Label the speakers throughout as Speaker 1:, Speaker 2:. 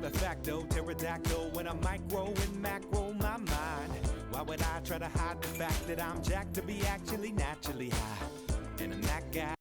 Speaker 1: de facto, pterodactyl when I'm micro and macro my mind. Why would I try to hide the fact that I'm jacked to be actually naturally high? And I'm that guy.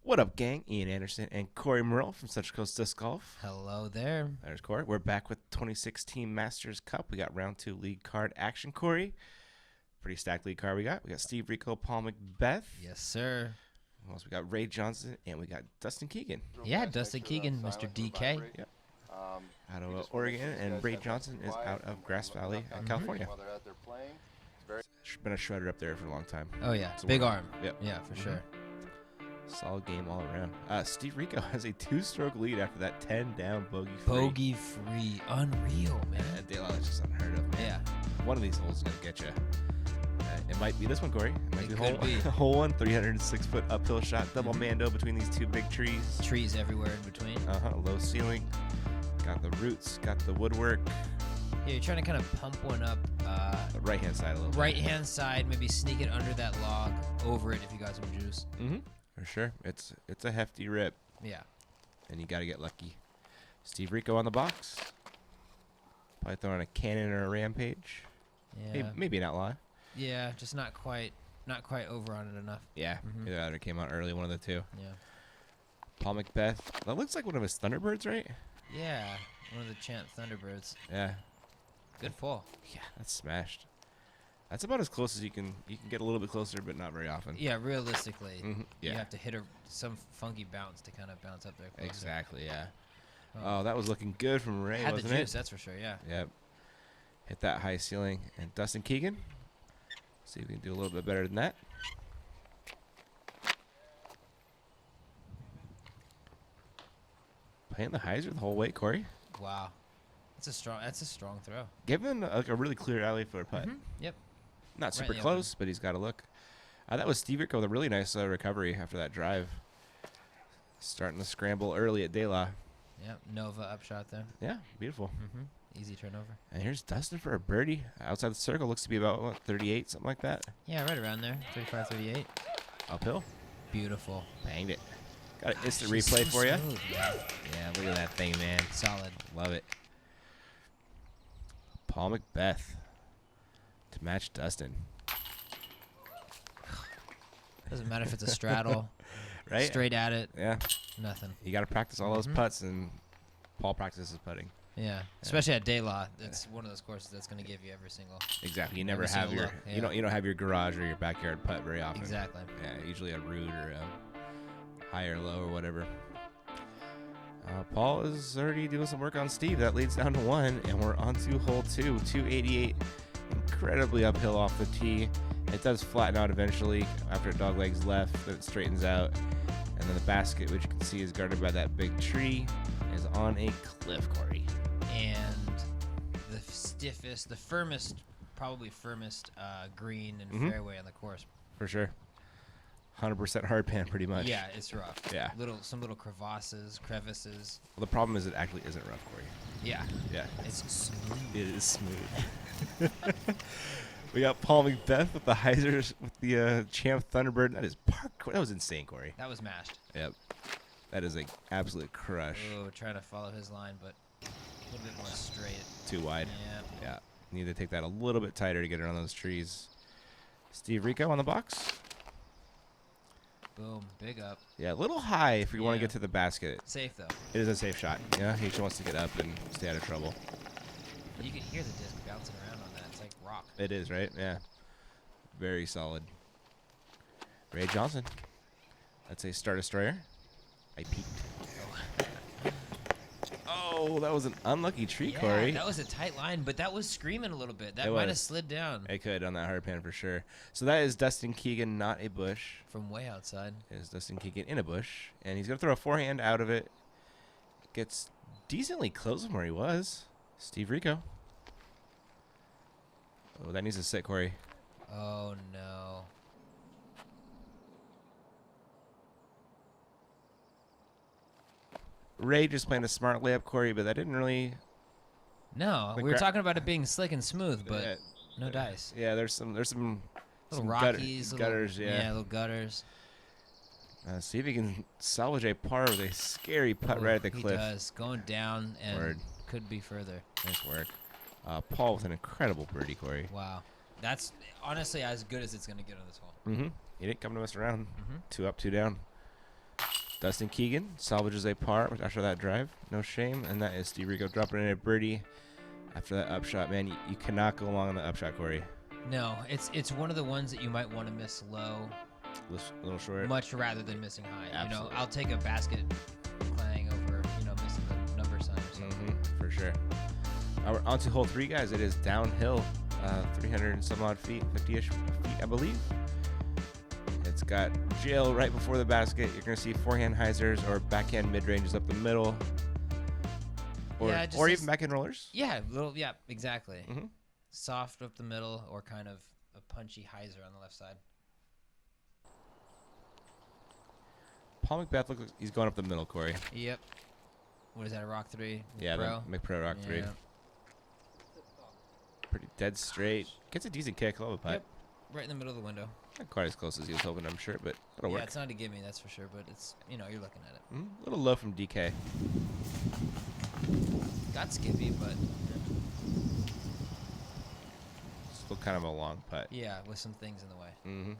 Speaker 2: What up, gang? Ian Anderson and Corey Merle from Central Coast Disc Golf.
Speaker 3: Hello there.
Speaker 2: There's Corey. We're back with 2016 Masters Cup. We got round 2 league card action, Corey. Pretty stacked league card we got. We got Steve Rico, Paul McBeth.
Speaker 3: Yes, sir.
Speaker 2: What else? We got Ray Johnson, and we got Dustin Keegan.
Speaker 3: Yeah, Dustin Keegan, Mr. DK.
Speaker 2: Yep. Out of Oregon, and Ray Johnson is out of Grass Valley, California. Been a shredder up there for a long time.
Speaker 3: Oh, yeah. Big arm.
Speaker 2: Yep.
Speaker 3: Yeah, for sure.
Speaker 2: Solid game all around. Steve Rico has a 2-stroke lead after that 10-down bogey-free.
Speaker 3: Bogey-free. Unreal, man.
Speaker 2: Yeah, DeLaveaga is just unheard of, man.
Speaker 3: Yeah.
Speaker 2: One of these holes is going to get you. It might be this one, Corey. It might
Speaker 3: It could be.
Speaker 2: Hole 1, 306-foot uphill shot, double mando between these two big trees.
Speaker 3: Trees everywhere in between.
Speaker 2: Low ceiling. Got the roots, got the woodwork.
Speaker 3: Yeah, you're trying to kind of pump one up.
Speaker 2: The right-hand side a little bit.
Speaker 3: Right-hand side, maybe sneak it under that log, over it if you got some juice.
Speaker 2: Mm-hmm. For sure. It's a hefty rip.
Speaker 3: Yeah.
Speaker 2: And you got to get lucky. Steve Rico on the box. Probably throwing a cannon or a rampage.
Speaker 3: Yeah.
Speaker 2: Maybe an outlaw.
Speaker 3: Yeah, just not quite over on it enough.
Speaker 2: Yeah. Either that or came out early, one of the two.
Speaker 3: Yeah.
Speaker 2: Paul McBeth. That looks like one of his Thunderbirds, right?
Speaker 3: Yeah, one of the Champ Thunderbirds.
Speaker 2: Yeah.
Speaker 3: Good fall.
Speaker 2: Yeah, that's smashed. That's about as close as you can get a little bit closer, but not very often.
Speaker 3: Yeah, realistically,
Speaker 2: Yeah.
Speaker 3: you have to hit some funky bounce to kind of bounce up there closer.
Speaker 2: Exactly, yeah. Oh, that was looking good from Ray,
Speaker 3: Had
Speaker 2: wasn't
Speaker 3: the juice,
Speaker 2: it?
Speaker 3: that's for sure, yeah.
Speaker 2: Yep. Hit that high ceiling. And Dustin Keegan. See if we can do a little bit better than that. Playing the hyzer the whole way, Corey.
Speaker 3: Wow. That's a strong throw.
Speaker 2: Given a really clear alley for a putt.
Speaker 3: Yep.
Speaker 2: Not super
Speaker 3: in the
Speaker 2: close, but he's got to look. That was Steve Rico with a really nice recovery after that drive. Starting to scramble early at DeLaveaga.
Speaker 3: Yep. Nova upshot there.
Speaker 2: Yeah, beautiful.
Speaker 3: Easy turnover.
Speaker 2: And here's Dustin for a birdie. Outside the circle, looks to be about, what, 38, something like that?
Speaker 3: Yeah, right around there. 35, 38.
Speaker 2: Uphill.
Speaker 3: Beautiful.
Speaker 2: Banged it. Got an instant
Speaker 3: She's
Speaker 2: replay
Speaker 3: so
Speaker 2: for you.
Speaker 3: smooth, yeah.
Speaker 2: Yeah, look at that thing, man.
Speaker 3: Solid.
Speaker 2: Love it. Paul McBeth to match Dustin.
Speaker 3: Doesn't matter if it's a straddle.
Speaker 2: Right?
Speaker 3: Straight at it.
Speaker 2: Yeah.
Speaker 3: Nothing.
Speaker 2: You got to practice all those putts, and Paul practices putting.
Speaker 3: Yeah. Especially at DeLaveaga. It's one of those courses that's going to give you every single.
Speaker 2: Exactly. You never
Speaker 3: Every
Speaker 2: have
Speaker 3: single
Speaker 2: your
Speaker 3: look,
Speaker 2: you don't have your garage or your backyard putt very often.
Speaker 3: Exactly.
Speaker 2: Yeah, usually a root or a high or low or whatever. Paul is already doing some work on Steve. That leads down to 1, and we're on to hole 2. 288, incredibly uphill off the tee. It does flatten out eventually after it dog legs left, but it straightens out. And then the basket, which you can see is guarded by that big tree, is on a cliff, Corey.
Speaker 3: And the firmest green and fairway on the course.
Speaker 2: For sure. 100% hard pan, pretty much.
Speaker 3: Yeah, it's rough.
Speaker 2: Yeah.
Speaker 3: Some little crevices.
Speaker 2: Well, the problem is it actually isn't rough, Corey.
Speaker 3: Yeah.
Speaker 2: Yeah.
Speaker 3: It's smooth.
Speaker 2: It is smooth. We got Paul McBeth with the hyzers with the Champ Thunderbird. That is that was insane, Corey.
Speaker 3: That was mashed.
Speaker 2: Yep. That is an absolute crush.
Speaker 3: Oh, trying to follow his line, but a little bit more straight.
Speaker 2: Too wide.
Speaker 3: Yeah.
Speaker 2: Yeah. Need to take that a little bit tighter to get around those trees. Steve Rico on the box.
Speaker 3: Boom. Big up.
Speaker 2: Yeah, a little high if you want to
Speaker 3: Yeah.
Speaker 2: get to the basket.
Speaker 3: Safe, though.
Speaker 2: It is a safe shot. Yeah, he just wants to get up and stay out of trouble.
Speaker 3: You can hear the disc bouncing around on that. It's like rock.
Speaker 2: It is, right? Yeah. Very solid. Ray Johnson. That's a Star Destroyer. I peeked. Oh, that was an unlucky tree,
Speaker 3: Yeah,
Speaker 2: Corey.
Speaker 3: that was a tight line, but that was screaming a little bit. That
Speaker 2: It
Speaker 3: might have
Speaker 2: was.
Speaker 3: slid down
Speaker 2: It could on that hard pan for sure. So that is Dustin Keegan, not a bush.
Speaker 3: from way outside.
Speaker 2: It is Dustin Keegan in a bush. And he's going to throw a forehand out of it. Gets decently close from where he was. Steve Rico. Oh, that needs to sit, Corey.
Speaker 3: Oh, no.
Speaker 2: Ray just playing a smart layup, Corey, but that didn't really
Speaker 3: No, we were talking about it being slick and smooth, but no dice.
Speaker 2: Yeah, there's some
Speaker 3: Little rockies,
Speaker 2: gutters,
Speaker 3: little gutters.
Speaker 2: See if he can salvage a par with a scary putt right at the cliff.
Speaker 3: He does. Going down and could be further.
Speaker 2: Nice work. Paul with an incredible birdie, Corey.
Speaker 3: Wow. That's honestly as good as it's going to get on this hole.
Speaker 2: Mm-hmm. He didn't come to mess around. 2 up, 2 down. Dustin Keegan salvages a par after that drive. No shame. And that is Steve Rico dropping in a birdie after that upshot. Man, you cannot go long on the upshot, Corey.
Speaker 3: No, it's one of the ones that you might want to miss low.
Speaker 2: A little short.
Speaker 3: Much rather than missing high.
Speaker 2: Absolutely.
Speaker 3: I'll take a basket clang over, missing the number sign or something.
Speaker 2: For sure. We're on to hole 3, guys. It is downhill, 300 and some odd feet, 50-ish feet, I believe. It's got jail right before the basket. You're going to see forehand hyzers or backhand mid-ranges up the middle. Or even backhand rollers.
Speaker 3: Yeah, exactly. Soft up the middle or kind of a punchy hyzer on the left side.
Speaker 2: Paul McBeth looks like he's going up the middle, Corey.
Speaker 3: Yep. What is that, a Rock 3?
Speaker 2: Yeah, the McPro Rock 3. Pretty dead straight. Gets a decent kick. Love a putt.
Speaker 3: Yep. Right in the middle of the window.
Speaker 2: Not quite as close as he was hoping, I'm sure, but it'll work.
Speaker 3: Yeah, it's not a gimme, that's for sure, but it's, you're looking at it.
Speaker 2: A little low from DK.
Speaker 3: Got skippy, but...
Speaker 2: Still kind of a long putt.
Speaker 3: Yeah, with some things in the way.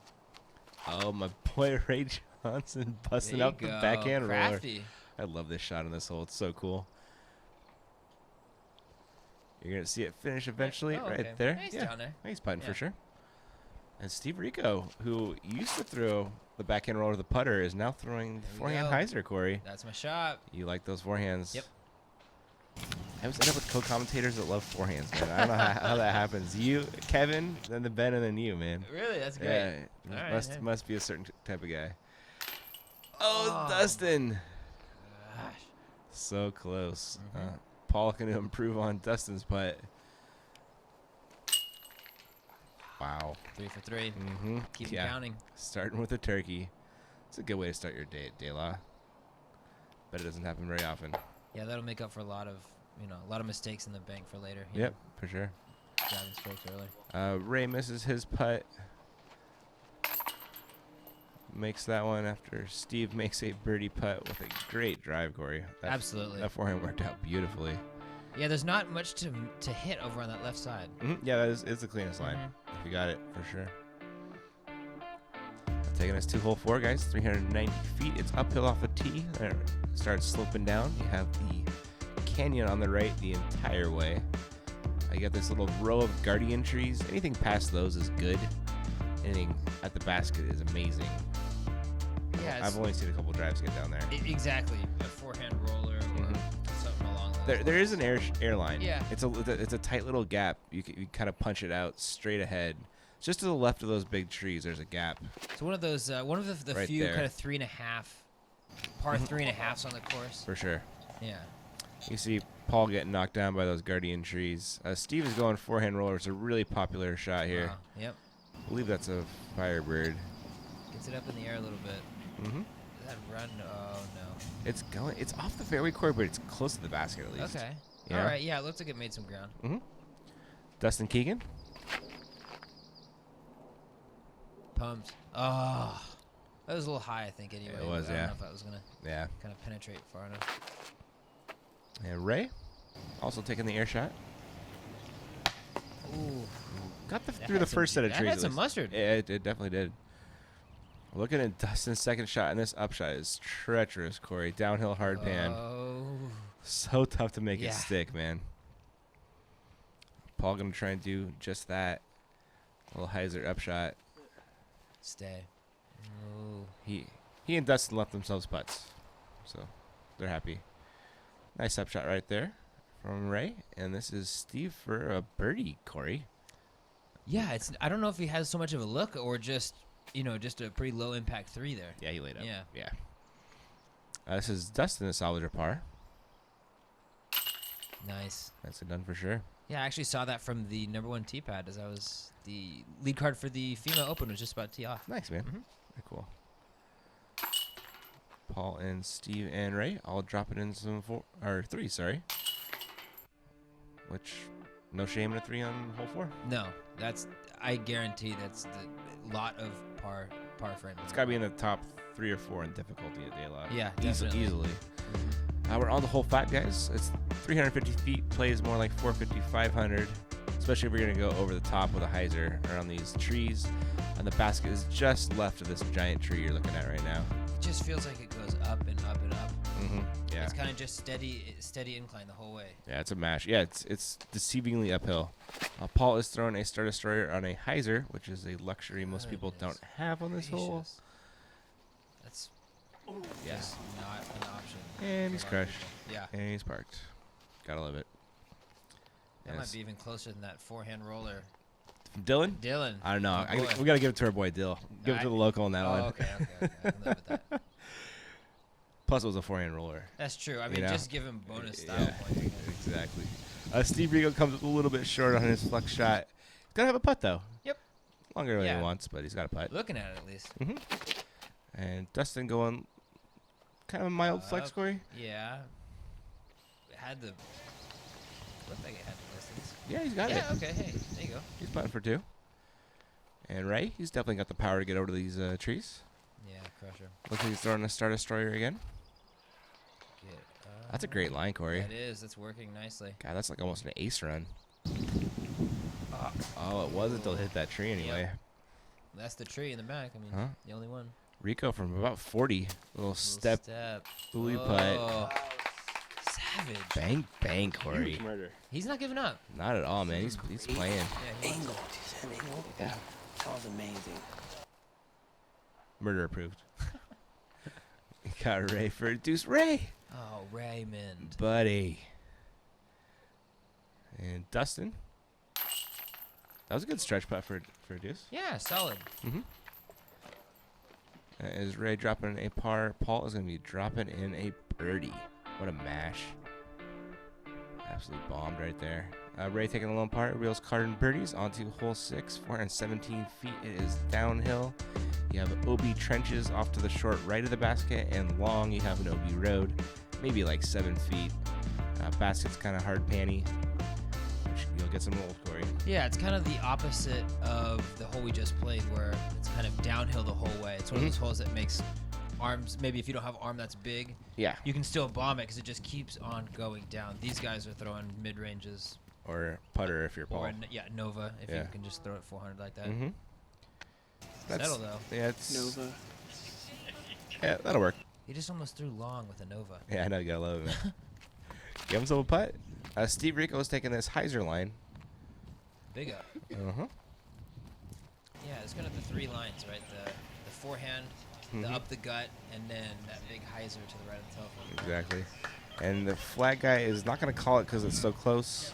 Speaker 2: Oh, my boy Ray Johnson busting up the backhand
Speaker 3: Crafty.
Speaker 2: roller. I love this shot on this hole. It's so cool. You're going to see it finish eventually right there.
Speaker 3: He's down there.
Speaker 2: He's putting for sure. And Steve Rico, who used to throw the backhand roller to the putter, is now throwing the forehand hyzer, Corey.
Speaker 3: That's my shot.
Speaker 2: You like those forehands.
Speaker 3: Yep.
Speaker 2: I always end up with co-commentators that love forehands, man. I don't know how that happens. You, Kevin, then the Ben, and then you, man.
Speaker 3: Really? That's great.
Speaker 2: Yeah, must be a certain type of guy. Oh, Dustin.
Speaker 3: Gosh.
Speaker 2: So close. Paul can improve on Dustin's putt. Wow.
Speaker 3: 3 for 3. Keep counting.
Speaker 2: Starting with a turkey. It's a good way to start your day at DeLaveaga. But it doesn't happen very often.
Speaker 3: Yeah, that'll make up for a lot of mistakes in the bank for later.
Speaker 2: Yep, for sure.
Speaker 3: Driving strokes early.
Speaker 2: Ray misses his putt. Makes that one after Steve makes a birdie putt with a great drive, Corey.
Speaker 3: Absolutely.
Speaker 2: That forehand worked out beautifully.
Speaker 3: Yeah, there's not much to hit over on that left side.
Speaker 2: Yeah, that is the cleanest line. If you got it, for sure. Taking us to hole 4, guys. 390 feet. It's uphill off a tee. It starts sloping down. You have the canyon on the right the entire way. You got this little row of guardian trees. Anything past those is good. Anything at the basket is amazing.
Speaker 3: Yeah,
Speaker 2: I've only seen a couple drives get down there.
Speaker 3: Exactly. A forehand roller or something along those
Speaker 2: There is an airline.
Speaker 3: Yeah.
Speaker 2: It's a tight little gap. You kind of punch it out straight ahead. Just to the left of those big trees, there's a gap.
Speaker 3: It's one of those, one of the
Speaker 2: Right
Speaker 3: few
Speaker 2: there.
Speaker 3: kind of 3.5, par 3.5s on the course.
Speaker 2: For sure.
Speaker 3: Yeah.
Speaker 2: You see Paul getting knocked down by those guardian trees. Steve is going forehand roller. It's a really popular shot here.
Speaker 3: Wow. Yep.
Speaker 2: I believe that's a Firebird.
Speaker 3: Gets it up in the air a little bit. Does that run? Oh, no.
Speaker 2: It's off the fairway core, but it's close to the basket at least.
Speaker 3: Okay.
Speaker 2: Yeah.
Speaker 3: All right. Yeah, it looks like it made some ground.
Speaker 2: Dustin Keegan.
Speaker 3: Pumped. Oh. That was a little high, I think, anyway.
Speaker 2: It was,
Speaker 3: I don't
Speaker 2: yeah.
Speaker 3: know if that was going to kind of penetrate far enough.
Speaker 2: And Ray, also taking the air shot.
Speaker 3: Ooh.
Speaker 2: Got through the first set of trees.
Speaker 3: That had
Speaker 2: at
Speaker 3: some
Speaker 2: least.
Speaker 3: mustard.
Speaker 2: Yeah, it definitely did. Looking at Dustin's second shot, and this upshot is treacherous, Corey. Downhill hard pan.
Speaker 3: Oh.
Speaker 2: So tough to make it stick, man. Paul going to try and do just that. A little hyzer upshot.
Speaker 3: Stay. Oh.
Speaker 2: He and Dustin left themselves putts, so they're happy. Nice upshot right there from Ray, and this is Steve for a birdie, Corey.
Speaker 3: Yeah, I don't know if he has so much of a look or just a pretty low impact 3 there.
Speaker 2: Yeah, he laid up.
Speaker 3: Yeah.
Speaker 2: This is Dustin, a salvage or par.
Speaker 3: Nice.
Speaker 2: That's it done for sure.
Speaker 3: Yeah, I actually saw that from the #1 tee pad as I was the lead card for the FEMA Open was just about to tee off.
Speaker 2: Nice, man. Very cool. Paul and Steve and Ray all dropping in some 3, sorry. which no shame in a 3 on hole 4.
Speaker 3: No, I guarantee that's the lot of par friendly.
Speaker 2: It's got to be in the top 3 or 4 in difficulty at DeLaveaga.
Speaker 3: Yeah, definitely.
Speaker 2: Easily. We're on the hole 5, guys. It's 350 feet, plays more like 450, 500, especially if we're going to go over the top with a hyzer around these trees. And the basket is just left of this giant tree you're looking at right now.
Speaker 3: It just feels like it goes up and up and up.
Speaker 2: Yeah.
Speaker 3: It's kind of just steady incline the whole way.
Speaker 2: Yeah, it's a mash. Yeah, it's deceivingly uphill. Paul is throwing a Star Destroyer on a hyzer, which is a luxury most people don't have on this hole.
Speaker 3: That's just not an option.
Speaker 2: And he's crushed.
Speaker 3: Yeah.
Speaker 2: And he's parked. Gotta love it.
Speaker 3: That might be even closer than that forehand roller.
Speaker 2: Dylan?
Speaker 3: Dylan.
Speaker 2: I don't know.
Speaker 3: Oh,
Speaker 2: We got to give it to our boy Dill. Give it to the local on that one.
Speaker 3: Okay. I can live with that.
Speaker 2: Plus, it was a forehand roller.
Speaker 3: That's true. I mean, just give him bonus style points.
Speaker 2: Exactly. Steve Rico comes up a little bit short on his flex shot. He's going to have a putt, though.
Speaker 3: Yep.
Speaker 2: Longer than he wants, but he's got a putt.
Speaker 3: Looking at it, at least.
Speaker 2: And Dustin going kind of a mild flex, Corey.
Speaker 3: Yeah. Looked like it had the distance.
Speaker 2: Yeah, he's got it.
Speaker 3: Yeah, okay. Hey, there you go.
Speaker 2: He's putting for 2. And Ray, he's definitely got the power to get over these trees.
Speaker 3: Yeah, crusher.
Speaker 2: Looks like he's throwing a Star Destroyer again. That's a great line, Corey.
Speaker 3: It is. It's working nicely.
Speaker 2: God, that's like almost an ace run. Oh, it was until it hit that tree anyway.
Speaker 3: Yep. That's the tree in the back. I mean, the only one.
Speaker 2: Rico from about 40. Little step. Buoy putt.
Speaker 3: Savage.
Speaker 2: Bang, bang, Corey.
Speaker 3: He's not giving up.
Speaker 2: Not at all, man. He's playing.
Speaker 3: Yeah,
Speaker 4: Angle. Angle? Yeah. That was amazing.
Speaker 2: Murder approved. Got Ray for a deuce. Ray.
Speaker 3: Oh, Raymond.
Speaker 2: Buddy. And Dustin. That was a good stretch putt for a deuce.
Speaker 3: Yeah, solid.
Speaker 2: Is Ray dropping a par? Paul is going to be dropping in a birdie. What a mash. Absolutely bombed right there. Ray taking a lone par. Wheels carding birdies onto hole 6. 417 feet. It is downhill. You have OB trenches off to the short right of the basket, and long you have an OB road, maybe like 7 feet. Basket's kind of hard panny, which you'll get some rolls, Corey.
Speaker 3: Yeah, it's kind of the opposite of the hole we just played, where it's kind of downhill the whole way. It's one of those holes that makes arms, maybe if you don't have arm that's big, you can still bomb it because it just keeps on going down. These guys are throwing mid-ranges.
Speaker 2: Or putter if you're Paul.
Speaker 3: Or, Nova, if you can just throw it 400 like that. Settle, though.
Speaker 2: Yeah, it's
Speaker 4: Nova.
Speaker 2: Yeah, that'll work.
Speaker 3: He just almost threw long with a Nova.
Speaker 2: Yeah, I know. You gotta love it, man. Give himself a putt. Steve Rico is taking this hyzer line.
Speaker 3: Big up.
Speaker 2: Uh-huh.
Speaker 3: Yeah, it's kind of the 3 lines, right? The forehand, the up the gut, and then that big hyzer to the right of the telephone.
Speaker 2: Exactly. And the flag guy is not going to call it because it's so close.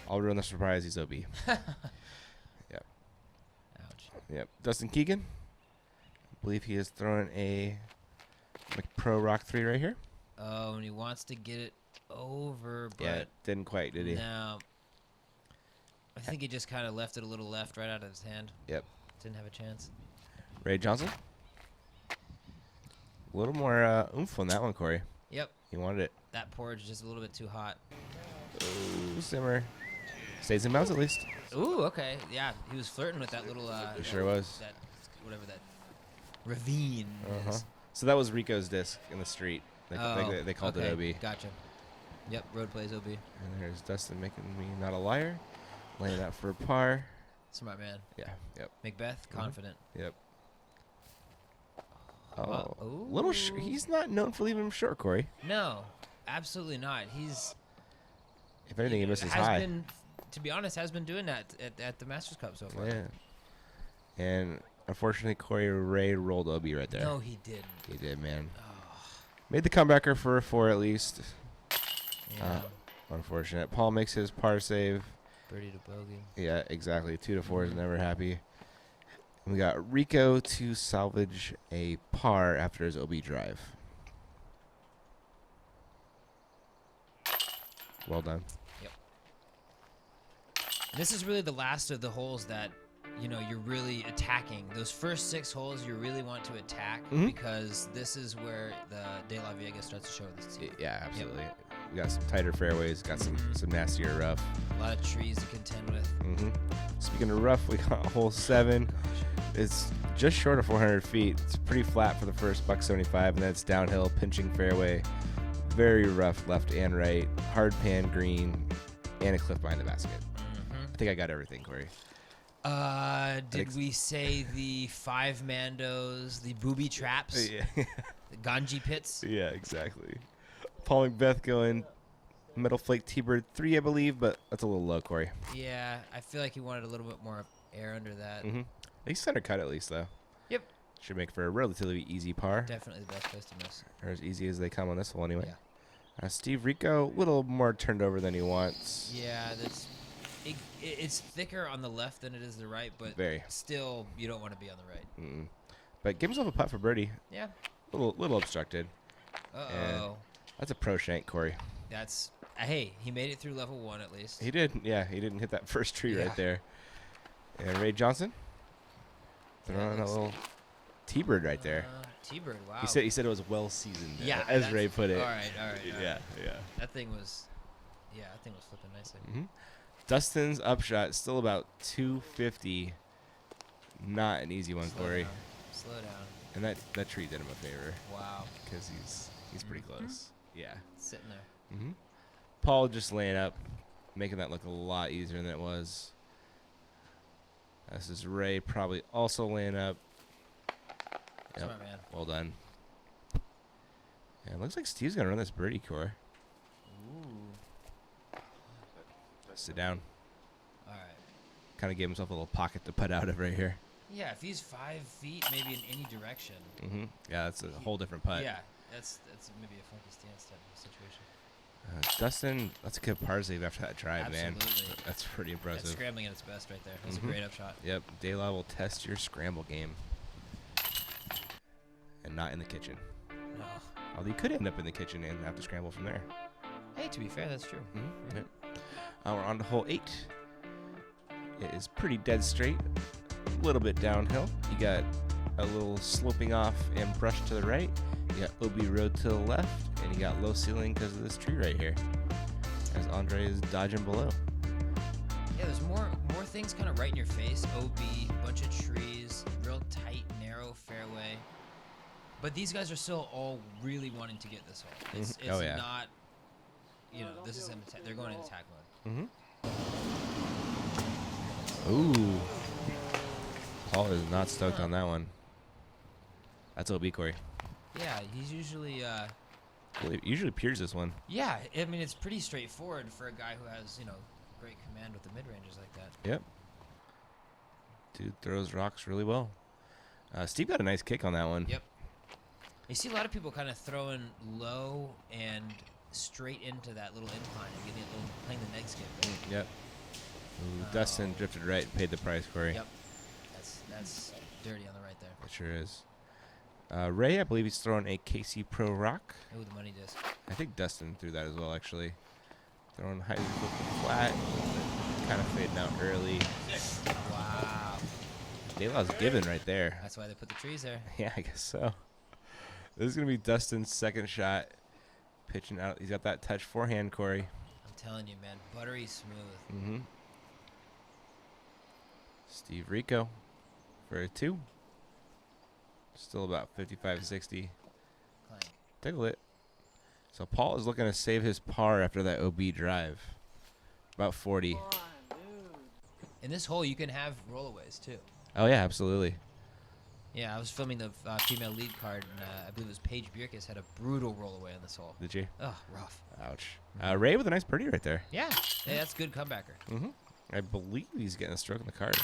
Speaker 2: I'll ruin the surprise. He's OB. Yep.
Speaker 3: Ouch.
Speaker 2: Yep. Dustin Keegan. I believe he is throwing a McPro Rock 3 right here.
Speaker 3: Oh, and he wants to get it over, but
Speaker 2: Yeah, didn't quite, did he?
Speaker 3: no. I think he just kind of left it a little left right out of his hand.
Speaker 2: Yep.
Speaker 3: Didn't have a chance.
Speaker 2: Ray Johnson. A little more oomph on that one, Corey.
Speaker 3: Yep.
Speaker 2: He wanted it.
Speaker 3: That porridge is just a little bit too hot.
Speaker 2: Ooh, simmer. Stays in bounds at least.
Speaker 3: Ooh, okay. Yeah, he was flirting with that little.
Speaker 2: He sure was.
Speaker 3: That whatever that ravine is.
Speaker 2: So that was Rico's disc in the street. They called it OB.
Speaker 3: Gotcha. Yep, road plays OB.
Speaker 2: And there's Dustin making me not a liar. Laying out for a par.
Speaker 3: Smart man.
Speaker 2: Yeah, yep.
Speaker 3: McBeth, confident.
Speaker 2: Yep. Oh,
Speaker 3: Ooh.
Speaker 2: little. He's not known for leaving him short, Corey.
Speaker 3: No, absolutely not. He's.
Speaker 2: If anything, he misses
Speaker 3: has
Speaker 2: high.
Speaker 3: been, to be honest, has been doing that at the Masters Cup so far.
Speaker 2: Yeah. And unfortunately, Corey Ray rolled OB right there.
Speaker 3: No, he didn't.
Speaker 2: He did, man.
Speaker 3: Oh,
Speaker 2: Made the comebacker for a 4 at least.
Speaker 3: yeah.
Speaker 2: Unfortunate. Paul makes his par save.
Speaker 3: Birdie to bogey.
Speaker 2: Yeah, exactly. 2 to 4 is never happy. And we got Rico to salvage a par after his OB drive. Well done.
Speaker 3: Yep. This is really the last of the holes that, you're really attacking. Those first 6 holes you really want to attack because this is where the DeLaveaga starts to show this to you.
Speaker 2: Yeah, absolutely. got some tighter fairways, got some nastier rough.
Speaker 3: A lot of trees to contend with.
Speaker 2: Speaking of rough, we got hole 7. It's just short of 400 feet. It's pretty flat for the first $175, and that's downhill, pinching fairway. Very rough left and right, hard pan green, and a cliff behind the basket. I think I got everything, Corey.
Speaker 3: Did we say the 5 Mandos, the booby traps,
Speaker 2: Yeah.
Speaker 3: the Ganji pits?
Speaker 2: Yeah, exactly. Paul McBeth going Metal Flake T-Bird 3, I believe, but that's a little low, Corey.
Speaker 3: Yeah, I feel like he wanted a little bit more air under that.
Speaker 2: He's center cut at least, though.
Speaker 3: Yep.
Speaker 2: Should make for a relatively easy par.
Speaker 3: Definitely the best place to miss.
Speaker 2: Or as easy as they come on this hole anyway.
Speaker 3: Yeah.
Speaker 2: Steve Rico, a little more turned over than he wants.
Speaker 3: Yeah, it's thicker on the left than it is the right, but still, you don't want to be on the right.
Speaker 2: But give himself a putt for birdie.
Speaker 3: Yeah.
Speaker 2: Little obstructed.
Speaker 3: Uh-oh.
Speaker 2: That's a pro shank, Corey.
Speaker 3: That's, hey, he made it through level 1 at least.
Speaker 2: He did. Yeah, he didn't hit that first tree right there. And Ray Johnson throwing a little T-bird right there.
Speaker 3: T-bird, wow.
Speaker 2: He said it was well seasoned.
Speaker 3: Yeah,
Speaker 2: as Ray put it.
Speaker 3: All right.
Speaker 2: Yeah.
Speaker 3: That thing was flipping nicely.
Speaker 2: Dustin's upshot still about 250. Not an easy one, Corey.
Speaker 3: Slow down.
Speaker 2: And that tree did him a favor.
Speaker 3: Wow.
Speaker 2: Because he's pretty close. Yeah.
Speaker 3: Sitting there.
Speaker 2: Paul just laying up, making that look a lot easier than it was. This is Ray probably also laying up.
Speaker 3: Smart man.
Speaker 2: Well done. Yeah, it looks like Steve's gonna run this birdie, Corey.
Speaker 3: Ooh.
Speaker 2: Sit down.
Speaker 3: All right.
Speaker 2: Kind of gave himself a little pocket to put out of right here.
Speaker 3: Yeah, if he's 5 feet, maybe in any direction.
Speaker 2: Yeah, that's a whole different putt.
Speaker 3: Yeah, that's maybe a funky stance type of situation.
Speaker 2: Dustin, that's a good par save after that drive, man. That's pretty impressive.
Speaker 3: That's scrambling at its best right there. That's a great upshot.
Speaker 2: Yep, DeLaveaga will test your scramble game. And not in the kitchen.
Speaker 3: No.
Speaker 2: Although you could end up in the kitchen and have to scramble from there.
Speaker 3: Hey, to be fair, that's true.
Speaker 2: Yep. We're on to hole 8. It is pretty dead straight. A little bit downhill. You got a little sloping off and brush to the right. You got OB road to the left, and you got low ceiling because of this tree right here. As Andre is dodging below.
Speaker 3: Yeah, there's more things kind of right in your face. OB, bunch of trees, real tight, narrow fairway. But these guys are still all really wanting to get this hole. It's not, this is they're going into attack mode.
Speaker 2: Ooh. Paul is not stoked on that one. That's OB, Corey.
Speaker 3: Yeah, he's usually...
Speaker 2: usually peers this one.
Speaker 3: Yeah, I mean, it's pretty straightforward for a guy who has, great command with the mid-ranges like that.
Speaker 2: Yep. Dude throws rocks really well. Steve got a nice kick on that one.
Speaker 3: Yep. You see a lot of people kind of throwing low and straight into that little incline and getting playing the neg skip.
Speaker 2: Yep. Ooh, Dustin drifted right and paid the price, Corey.
Speaker 3: Yep. That's dirty on the right there.
Speaker 2: It sure is. Ray, I believe he's throwing a KC Pro Rock.
Speaker 3: Ooh, the money disc.
Speaker 2: I think Dustin threw that as well, actually. Throwing highly flat, kind of fading out early.
Speaker 3: Wow.
Speaker 2: DeLaveaga's given right there.
Speaker 3: That's why they put the trees there.
Speaker 2: Yeah, I guess so. This is going to be Dustin's second shot. Pitching out. He's got that touch forehand, Corey.
Speaker 3: I'm telling you, man. Buttery smooth.
Speaker 2: Steve Rico for a 2. Still about 55, 60.
Speaker 3: Clank.
Speaker 2: Tickle it. So Paul is looking to save his par after that OB drive. About 40.
Speaker 3: In this hole, you can have rollaways, too.
Speaker 2: Oh, yeah, absolutely.
Speaker 3: Yeah, I was filming the female lead card, and I believe it was Paige Bierkes had a brutal rollaway on this hole.
Speaker 2: Did you?
Speaker 3: Ugh, rough.
Speaker 2: Ouch. Ray with a nice birdie right there.
Speaker 3: Yeah, hey, that's a good comebacker.
Speaker 2: I believe he's getting a stroke on the card.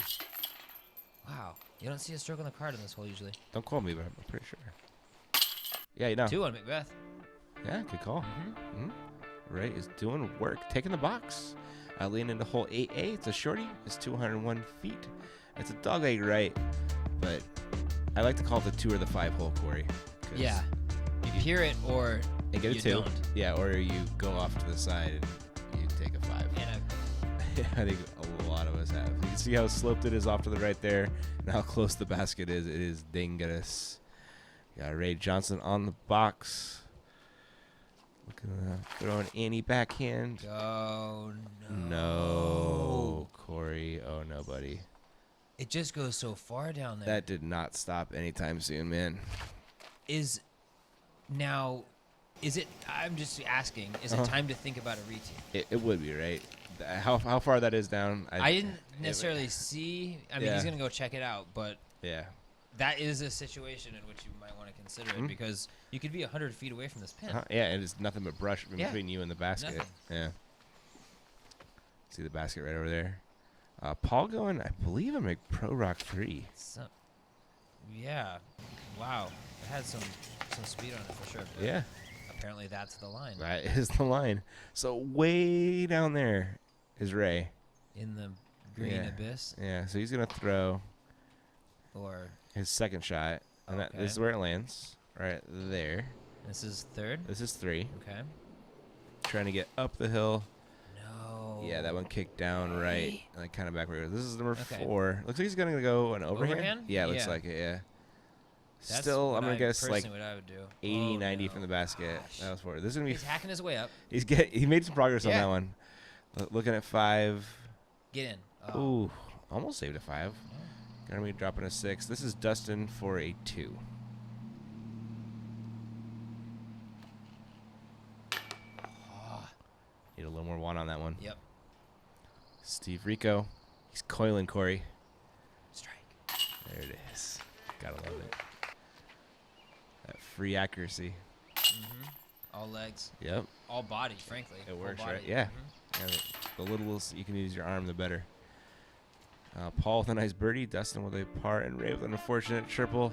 Speaker 3: Wow. You don't see a stroke on the card in this hole usually.
Speaker 2: Don't quote me, but I'm pretty sure. Yeah, you know.
Speaker 3: 2 on McBeth.
Speaker 2: Yeah, good call. Ray is doing work. Taking the box. Leaning into hole 8A. It's a shorty. It's 201 feet. It's a dogleg right, but I like to call it the 2 or the 5 hole, Corey.
Speaker 3: Yeah. You peer it or
Speaker 2: and get
Speaker 3: you
Speaker 2: a 2.
Speaker 3: don't.
Speaker 2: Yeah, or you go off to the side and you take a 5.
Speaker 3: And
Speaker 2: I think a lot of us have. You can see how sloped it is off to the right there and how close the basket is. It is dangerous. Got Ray Johnson on the box Throw an Annie backhand.
Speaker 3: Oh, no.
Speaker 2: No, Corey. Oh, no, buddy.
Speaker 3: It just goes so far down there.
Speaker 2: That did not stop anytime soon, man. I'm just asking, is it time to think about a retee? It would be, right? How far that is down?
Speaker 3: I didn't necessarily see. I mean, he's going to go check it out, but
Speaker 2: yeah,
Speaker 3: that is a situation in which you might want to consider it because you could be 100 feet away from this pin.
Speaker 2: Yeah, and it's nothing but brush between you and the basket.
Speaker 3: Nothing.
Speaker 2: Yeah. See the basket right over there. Paul going, I believe, a Pro Rock 3.
Speaker 3: Yeah. Wow. It had some speed on it for sure.
Speaker 2: Yeah.
Speaker 3: Apparently that's the line.
Speaker 2: That is the line. So way down there is Ray.
Speaker 3: In the green abyss?
Speaker 2: Yeah, so he's going to throw his second shot. And this is where it lands. Right there.
Speaker 3: This is third?
Speaker 2: This is 3.
Speaker 3: Okay.
Speaker 2: Trying to get up the hill.
Speaker 3: No.
Speaker 2: Yeah, that one kicked down right. Like kind of backward. This is number 4. Looks like he's going to go an overhand. Yeah, looks like it, yeah.
Speaker 3: That's
Speaker 2: Still, I'm going to guess like
Speaker 3: what I would do.
Speaker 2: 80, 90 from the basket.
Speaker 3: Gosh.
Speaker 2: That was 4. This is going to be...
Speaker 3: He's hacking his way up.
Speaker 2: He made some progress on that one. Looking at 5.
Speaker 3: Get in. Oh.
Speaker 2: Ooh, almost saved a 5. Gonna be dropping a 6. This is Dustin for a 2. Need a little more wand on that one.
Speaker 3: Yep.
Speaker 2: Steve Rico. He's coiling Corey.
Speaker 3: Strike.
Speaker 2: There it is. Gotta love it. That free accuracy.
Speaker 3: All legs.
Speaker 2: Yep.
Speaker 3: All body, frankly.
Speaker 2: It works, right? Yeah. The little you can use your arm, the better. Paul with a nice birdie. Dustin with a par. And Ray with an unfortunate triple.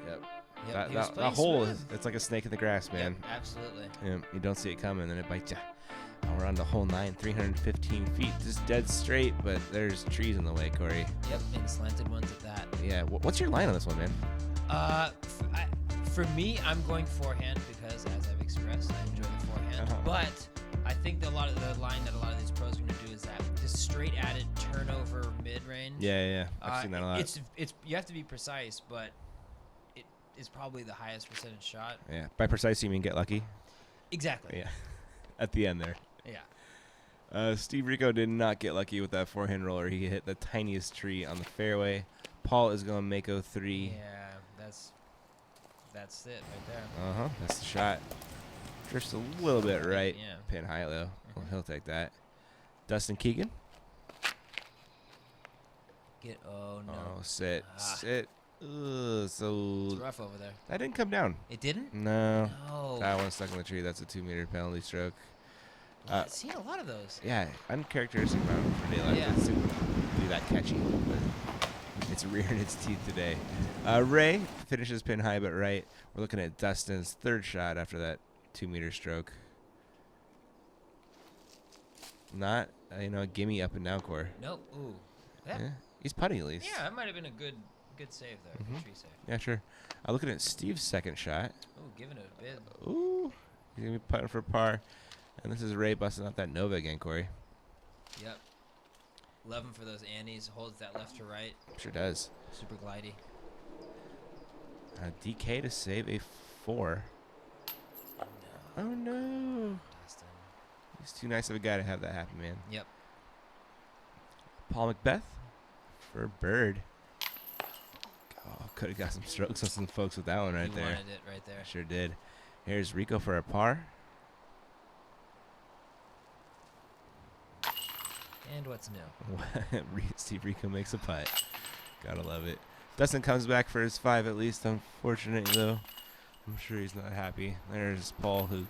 Speaker 2: Yep. That hole it's like a snake in the grass, man.
Speaker 3: Yep, absolutely.
Speaker 2: You don't see it coming, then it bites you. We're on to hole 9, 315 feet, just dead straight, but there's trees in the way, Corey.
Speaker 3: Yep, and slanted ones at that.
Speaker 2: Yeah, what's your line on this one, man?
Speaker 3: For me, I'm going forehand because, as I've expressed, I enjoy the forehand. But I think that a lot of the line that a lot of these pros are going to do is that just straight at it, turnover mid-range.
Speaker 2: Yeah. I've seen that a lot.
Speaker 3: It's you have to be precise, but it is probably the highest percentage shot.
Speaker 2: Yeah, by precise you mean get lucky?
Speaker 3: Exactly.
Speaker 2: Yeah, at the end there.
Speaker 3: Yeah.
Speaker 2: Steve Rico did not get lucky with that forehand roller. He hit the tiniest tree on the fairway. Paul is going Mako 3.
Speaker 3: Yeah, that's it right there.
Speaker 2: That's the shot. Just a little bit right. Yeah. Pin high though. Well, he'll take that. Dustin Keegan.
Speaker 3: Oh no.
Speaker 2: Oh, sit. So
Speaker 3: it's rough over there.
Speaker 2: That didn't come down.
Speaker 3: It didn't?
Speaker 2: No. That one stuck in the tree. That's a 2-meter penalty stroke.
Speaker 3: I've seen a lot of those.
Speaker 2: Yeah, uncharacteristic amount for daylight.
Speaker 3: Yeah.
Speaker 2: It's be that catchy. But it's rearing its teeth today. Ray finishes pin high but right. We're looking at Dustin's third shot after that 2-meter stroke. Not, a gimme up and down core.
Speaker 3: Nope. Ooh.
Speaker 2: Yeah. He's putting at least.
Speaker 3: Yeah, that might have been a good save there. Good tree save.
Speaker 2: Yeah, sure. Looking at Steve's second shot.
Speaker 3: Ooh, giving it a bid.
Speaker 2: Ooh. He's going to be putting for par. And this is Ray busting out that Nova again, Corey.
Speaker 3: Yep. 11 for those Annies. Holds that left to right.
Speaker 2: Sure does.
Speaker 3: Super glidey.
Speaker 2: DK to save a 4. Oh, no.
Speaker 3: Dustin.
Speaker 2: He's too nice of a guy to have that happen, man.
Speaker 3: Yep.
Speaker 2: Paul McBeth for bird. Oh, could have got some strokes on some folks with that one right there.
Speaker 3: You wanted it right there.
Speaker 2: Sure did. Here's Rico for a par.
Speaker 3: And what's new?
Speaker 2: Steve Rico makes a putt. Gotta love it. Dustin comes back for his 5 at least. Unfortunately, though, I'm sure he's not happy. There's Paul, who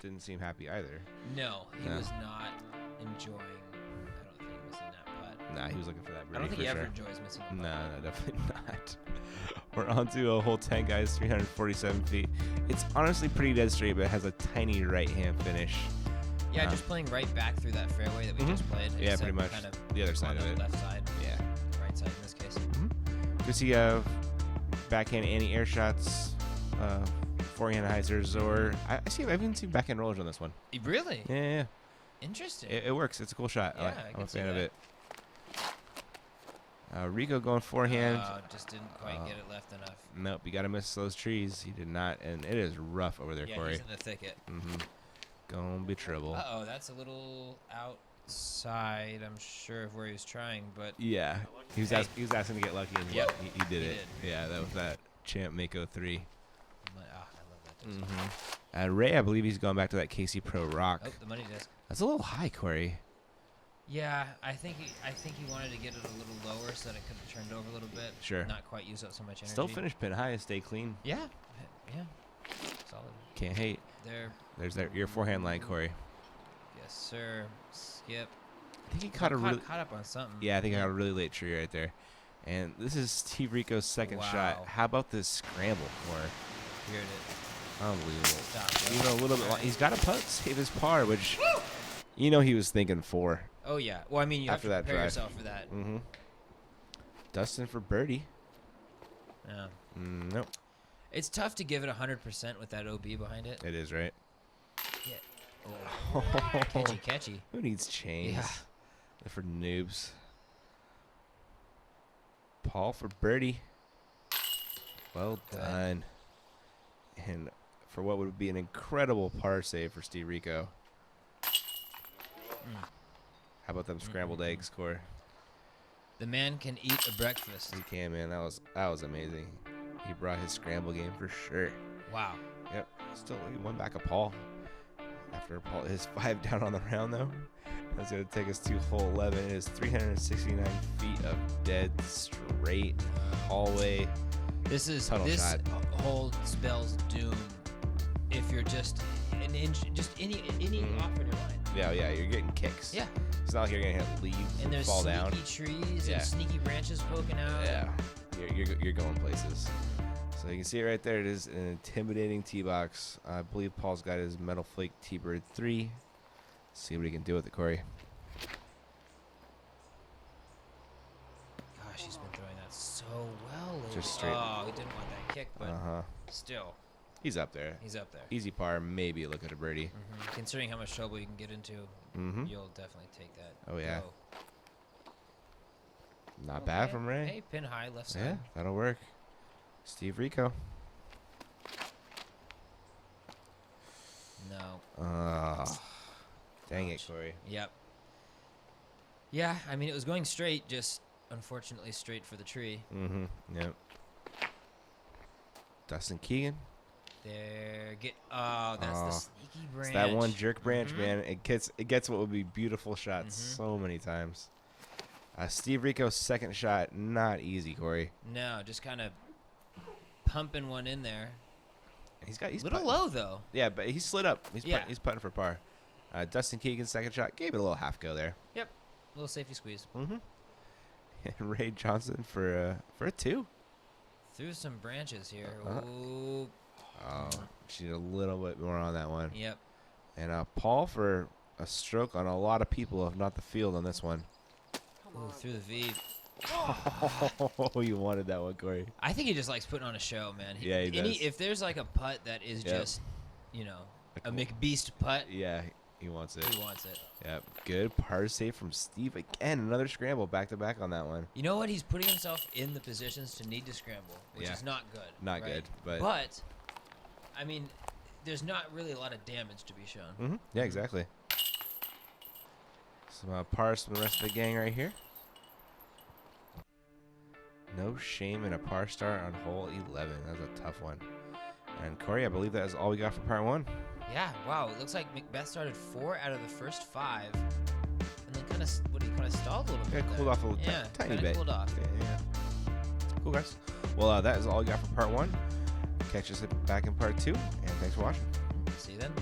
Speaker 2: didn't seem happy either.
Speaker 3: No, he was not enjoying. I don't think missing that putt.
Speaker 2: Nah, he was looking for that birdie.
Speaker 3: I don't think he
Speaker 2: ever
Speaker 3: enjoys missing a putt.
Speaker 2: No, definitely not. We're on to a hole 10, guys. 347 feet. It's honestly pretty dead straight, but it has a tiny right-hand finish.
Speaker 3: Yeah, just playing right back through that fairway that we just played.
Speaker 2: Yeah, pretty much.
Speaker 3: Kind of
Speaker 2: the other side of it.
Speaker 3: Left side.
Speaker 2: Yeah.
Speaker 3: Right side in this case.
Speaker 2: You see backhand anti-air shots, forehand hyzers, or I haven't seen backhand rollers on this one.
Speaker 3: Really?
Speaker 2: Yeah.
Speaker 3: Interesting.
Speaker 2: It works. It's a cool shot.
Speaker 3: Yeah,
Speaker 2: I'm a fan of it. Rico going forehand.
Speaker 3: Just didn't quite get it left enough.
Speaker 2: Nope, you got to miss those trees. He did not, and it is rough over there, Corey.
Speaker 3: Yeah, he's in the thicket.
Speaker 2: Gonna be trouble.
Speaker 3: Uh-oh, that's a little outside, I'm sure, of where he was trying, but...
Speaker 2: Yeah, he was asking to get lucky, and he did it.
Speaker 3: Did.
Speaker 2: Yeah, that was that Champ Mako 3.
Speaker 3: I love that disc.
Speaker 2: Ray, I believe he's going back to that KC Pro Rock.
Speaker 3: Oh, the money disc.
Speaker 2: That's a little high, Corey.
Speaker 3: Yeah, I think he wanted to get it a little lower so that it could have turned over a little bit.
Speaker 2: Sure.
Speaker 3: Not quite use up so much energy.
Speaker 2: Still finish pin high and stay clean.
Speaker 3: Yeah. Solid.
Speaker 2: Can't hate. There's your forehand line, Corey.
Speaker 3: Yes, sir. Skip.
Speaker 2: I think he caught
Speaker 3: up on something.
Speaker 2: Yeah, I think I got a really late tree right there. And this is Steve Rico's second shot. How about this scramble, Corey?
Speaker 3: Heard it.
Speaker 2: Unbelievable. Even a little bit long. He's got to putt save his par, which he was thinking 4.
Speaker 3: Oh, yeah. Well, I mean, you
Speaker 2: after
Speaker 3: have to
Speaker 2: that
Speaker 3: prepare
Speaker 2: drive.
Speaker 3: yourself for that.
Speaker 2: Dustin for birdie.
Speaker 3: No.
Speaker 2: Nope.
Speaker 3: It's tough to give it 100% with that OB behind it.
Speaker 2: It is, right?
Speaker 3: Yeah. Oh. Catchy.
Speaker 2: Who needs chains?
Speaker 3: Yeah.
Speaker 2: They're for noobs. Paul for birdie. Well done. And for what would be an incredible par save for Steve Rico. How about them scrambled eggs, Corey?
Speaker 3: The man can eat a breakfast.
Speaker 2: He can, man. That was amazing. He brought his scramble game for sure.
Speaker 3: Wow.
Speaker 2: Yep. Still, he won back a Paul. After Paul his 5 down on the round, though. That's going to take us to hole 11. It is 369 feet of dead straight hallway.
Speaker 3: This
Speaker 2: shot.
Speaker 3: hole spells doom if you're just an inch, just any off in your line.
Speaker 2: Yeah, you're getting kicks.
Speaker 3: Yeah.
Speaker 2: It's not like you're going to hit leaves
Speaker 3: and there's
Speaker 2: fall down.
Speaker 3: sneaky trees and sneaky branches poking out.
Speaker 2: Yeah. You're going places. So you can see it right there. It is an intimidating tee box. I believe Paul's got his Metal Flake T-Bird 3. Let's see what he can do with it, Corey.
Speaker 3: Gosh, he's been throwing that so well lately.
Speaker 2: Just straight.
Speaker 3: Oh, he didn't want that kick, but still.
Speaker 2: He's up there. Easy par, maybe look at a birdie.
Speaker 3: Considering how much trouble you can get into, you'll definitely take that.
Speaker 2: Oh, yeah. Not bad from Ray.
Speaker 3: Hey, pin high, left side.
Speaker 2: Yeah, that'll work. Steve Rico.
Speaker 3: No.
Speaker 2: Dang it, Corey.
Speaker 3: Yep. Yeah, I mean, it was going straight, just unfortunately straight for the tree.
Speaker 2: Yep. Dustin Keegan.
Speaker 3: That's the sneaky branch.
Speaker 2: It's that one jerk branch, man. It gets what would be beautiful shots so many times. Steve Rico's second shot, not easy, Corey.
Speaker 3: No, just kind of pumping one in there.
Speaker 2: He's
Speaker 3: a little low though.
Speaker 2: Yeah, but he slid up. He's putting for par. Dustin Keegan's second shot gave it a little half go there.
Speaker 3: Yep, a little safety squeeze.
Speaker 2: And Ray Johnson for a 2.
Speaker 3: Through some branches here.
Speaker 2: Oh, she did a little bit more on that one.
Speaker 3: Yep.
Speaker 2: And Paul for a stroke on a lot of people, if not the field, on this one.
Speaker 3: Ooh, through the V.
Speaker 2: Oh, you wanted that one, Corey.
Speaker 3: I think he just likes putting on a show, man.
Speaker 2: He does.
Speaker 3: If there's like a putt that is just, a McBeast putt.
Speaker 2: Yeah, he wants it.
Speaker 3: He wants it.
Speaker 2: Yep. Good par save from Steve again. Another scramble back-to-back on that one.
Speaker 3: You know what? He's putting himself in the positions to need to scramble, which is not good.
Speaker 2: Not
Speaker 3: right?
Speaker 2: good, but...
Speaker 3: But, I mean, there's not really a lot of damage to be shown.
Speaker 2: Yeah, exactly. Some pars from the rest of the gang right here. No shame in a par start on hole 11. That was a tough one. And Corey, I believe that is all we got for part 1.
Speaker 3: Yeah, wow. It looks like McBeth started 4 out of the first 5. And then kind of stalled a little bit.
Speaker 2: Cooled off a little tiny bit.
Speaker 3: Cooled off.
Speaker 2: Yeah. Cool, guys. Well, that is all we got for part 1. Catch us back in part 2, and thanks for watching.
Speaker 3: See you then.